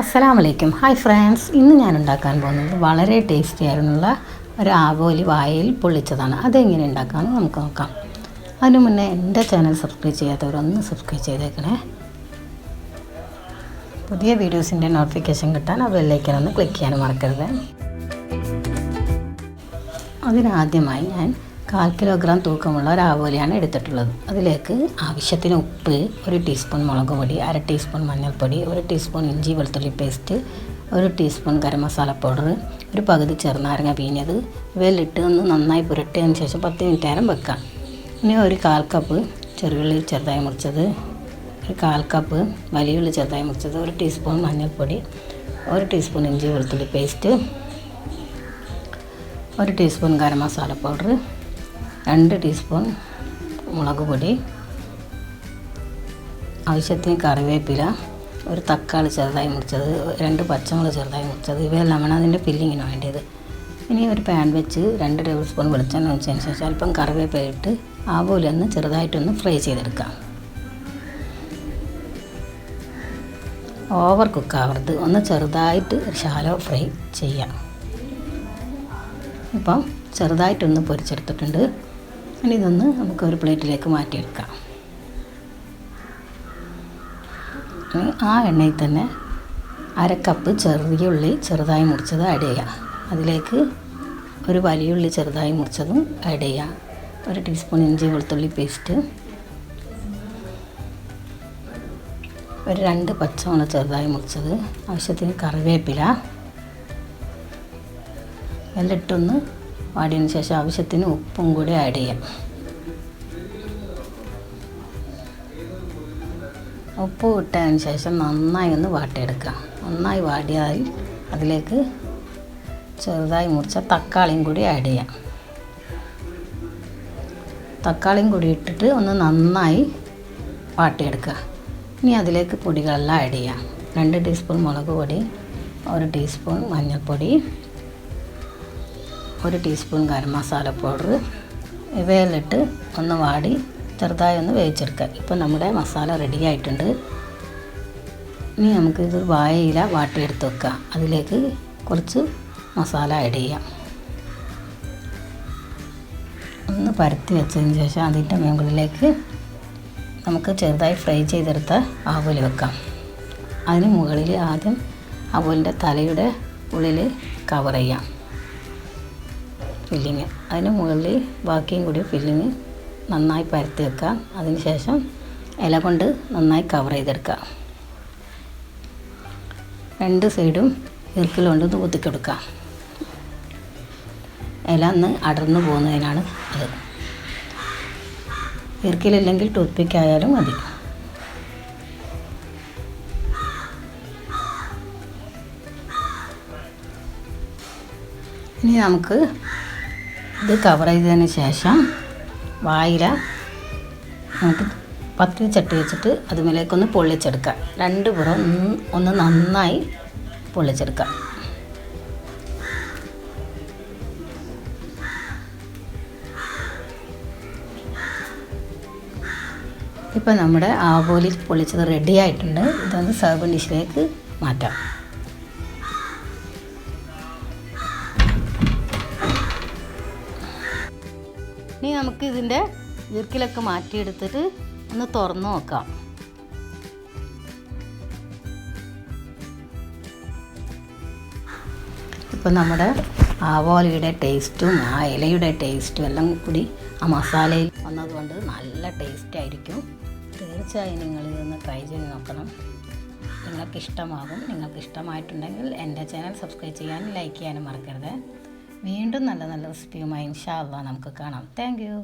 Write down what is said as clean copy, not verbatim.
അസ്സലാമലൈക്കും. Hi friends, ഇന്ന് ഞാൻ ഉണ്ടാക്കാൻ പോകുന്നത് വളരെ ടേസ്റ്റി ആയിരുന്നുള്ള ഒരു ആവോലി വായയിൽ പൊള്ളിച്ചതാണ്. അതെങ്ങനെ ഉണ്ടാക്കാമെന്ന് നമുക്ക് നോക്കാം. അതിനു മുന്നേ എൻ്റെ ചാനൽ സബ്സ്ക്രൈബ് ചെയ്യാത്തവരൊന്ന് സബ്സ്ക്രൈബ് ചെയ്തേക്കണേ. പുതിയ വീഡിയോസിൻ്റെ നോട്ടിഫിക്കേഷൻ കിട്ടാൻ ആ ബെല്ലൈക്കൻ ഒന്ന് ക്ലിക്ക് ചെയ്യാൻ മറക്കരുത്. അതിനാദ്യമായി ഞാൻ 1/4 കിലോഗ്രാം തൂക്കമുള്ള ഒരു ആവോലിയാണ് എടുത്തിട്ടുള്ളത്. അതിലേക്ക് ആവശ്യത്തിന് ഉപ്പ്, 1 ടീസ്പൂൺ മുളക് പൊടി, 1/2 ടീസ്പൂൺ മഞ്ഞൾപ്പൊടി, 1 ടീസ്പൂൺ ഇഞ്ചി വെളുത്തുള്ളി paste, 1 teaspoon garam masala powder, ഒരു പകുതി ചെറുനാരങ്ങ പിഴിഞ്ഞത് ഇവയിലിട്ട് ഒന്ന് നന്നായി പുരട്ടിയതിന് ശേഷം 10 മിനിറ്റ് നേരം വെക്കാം. ഇനി ഒരു 1/4 കപ്പ് ചെറുള്ളി ചെറുതായി മുറിച്ചത്, ഒരു 1/4 കപ്പ് വലിയ ഉള്ളി ചെറുതായി മുറിച്ചത്, 1 ടീസ്പൂൺ മഞ്ഞൾപ്പൊടി, 1 ടീസ്പൂൺ ഇഞ്ചി വെളുത്തുള്ളി paste, 1 teaspoon garam masala powder, 2 teaspoon മുളക് പൊടി, ആവശ്യത്തിന് കറിവേപ്പില, ഒരു തക്കാളി ചെറുതായി മുറിച്ചത്, 2 പച്ചമുളക് ചെറുതായി മുറിച്ചത്, ഇവയെല്ലാമാണ് അതിൻ്റെ ഫില്ലിങ്ങിന് വേണ്ടിയത്. ഇനി ഒരു പാൻ വെച്ച് 2 ടേബിൾ സ്പൂൺ വെളിച്ചെണ്ണ ഒഴിച്ചതിന് ശേഷം അല്പം കറിവേപ്പില ഇട്ട് ആവോലി ഒന്ന് ചെറുതായിട്ടൊന്ന് ഫ്രൈ ചെയ്തെടുക്കാം. ഓവർ കുക്കാവരുത്, ഒന്ന് ചെറുതായിട്ട് ഷാലോ ഫ്രൈ ചെയ്യാം. ഇപ്പം ചെറുതായിട്ടൊന്ന് പൊരിച്ചെടുത്തിട്ടുണ്ട്. ഇനി ഇതൊന്ന് നമുക്ക് ഒരു പ്ലേറ്റിലേക്ക് മാറ്റിയെടുക്കാം. ആ എണ്ണയിൽ തന്നെ 1/2 കപ്പ് ചെറിയ ഉള്ളി ചെറുതായി മുറിച്ചത് ആഡ് ചെയ്യാം. അതിലേക്ക് ഒരു വലിയ ഉള്ളി ചെറുതായി മുറിച്ചതും ആഡ് ചെയ്യാം. 1 ടീസ്പൂൺ ഇഞ്ചി വെളുത്തുള്ളി പേസ്റ്റ്, ഒരു 2 പച്ചമുളക് ചെറുതായി മുറിച്ചത്, ആവശ്യത്തിന് കറിവേപ്പില എല്ലാം ഇട്ടൊന്ന് വാടിയതിന് ശേഷം ആവശ്യത്തിന് ഉപ്പും കൂടി ആഡ് ചെയ്യാം. ഉപ്പ് ഇട്ടതിന് ശേഷം നന്നായി ഒന്ന് വാട്ടിയെടുക്കുക. നന്നായി വാടിയാൽ അതിലേക്ക് ചെറുതായി മുറിച്ച തക്കാളിയും കൂടി ആഡ് ചെയ്യാം. തക്കാളിയും കൂടി ഇട്ടിട്ട് ഒന്ന് നന്നായി വാട്ടിയെടുക്കുക. ഇനി അതിലേക്ക് പൊടികളെല്ലാം ആഡ് ചെയ്യാം. 2 ടീസ്പൂൺ മുളക് പൊടി, 1 ടീസ്പൂൺ മഞ്ഞൾപ്പൊടി, 1 ടീസ്പൂൺ ഗരം മസാല പൗഡർ, ഇവയിലിട്ട് ഒന്ന് വാടി ചെറുതായി ഒന്ന് വേവിച്ചെടുക്കുക. ഇപ്പോൾ നമ്മുടെ മസാല റെഡി ആയിട്ടുണ്ട്. ഇനി നമുക്കിത് വാഴയില വാട്ടിയെടുത്ത് വെക്കുക. അതിലേക്ക് കുറച്ച് മസാല ആഡ് ചെയ്യാം. ഒന്ന് പരത്തി വെച്ചതിന് ശേഷം അതിൻ്റെ മുകളിലേക്ക് നമുക്ക് ചെറുതായി ഫ്രൈ ചെയ്തെടുത്ത ആവോലി വെക്കാം. അതിന് മുകളിൽ ആദ്യം ആവോലിൻ്റെ തലയുടെ ഉള്ളിൽ കവർ ചെയ്യാം ഫില്ലിങ്. അതിന് മുകളിൽ ബാക്കിയും കൂടി ഫില്ലിങ് നന്നായി പരത്തി വെക്കാം. അതിന് ശേഷം ഇല കൊണ്ട് നന്നായി കവർ ചെയ്തെടുക്കുക. 2 സൈഡും ഈർക്കിലുകൊണ്ട് കുത്തിക്കൊടുക്കുക. ഇല ഒന്ന് അടർന്നു പോകുന്നതിനാണ് അത്. ഈർക്കിലില്ലെങ്കിൽ ടൂത്ത് പിക്ക് ആയാലും മതി. ഇനി നമുക്ക് ഇത് കവർ ചെയ്തതിന് ശേഷം വായില നമുക്ക് പത്തിരി ചട്ടി വെച്ചിട്ട് അതുമേലേക്കൊന്ന് പൊള്ളിച്ചെടുക്കാം. 2 പുറം ഒന്ന് നന്നായി പൊള്ളിച്ചെടുക്കാം. ഇപ്പം നമ്മുടെ ആവോലി പൊള്ളിച്ചത് റെഡി ആയിട്ടുണ്ട്. ഇതൊന്ന് സർവിംഗ് ഡിഷിലേക്ക് മാറ്റാം. ഇനി നമുക്ക് ഇതിൻ്റെ ഈർക്കിലൊക്കെ മാറ്റിയെടുത്തിട്ട് ഒന്ന് തുറന്ന് നോക്കാം. ഇപ്പം നമ്മുടെ ആവോലിയുടെ ടേസ്റ്റും ആ ഇലയുടെ ടേസ്റ്റും എല്ലാം കൂടി ആ മസാലയിൽ വന്നതുകൊണ്ട് നല്ല ടേസ്റ്റ് ആയിരിക്കും. തീർച്ചയായും നിങ്ങൾ ഇതൊന്ന് ട്രൈ ചെയ്ത് നോക്കണം. നിങ്ങൾക്ക് ഇഷ്ടമാകും. നിങ്ങൾക്ക് ഇഷ്ടമായിട്ടുണ്ടെങ്കിൽ എൻ്റെ ചാനൽ സബ്സ്ക്രൈബ് ചെയ്യാനും ലൈക്ക് ചെയ്യാനും മറക്കരുത്. വീണ്ടും നല്ല നല്ല റെസിപ്പിയുമായി ഇൻഷാ അല്ലാഹ് നമുക്ക് കാണാം. Thank you.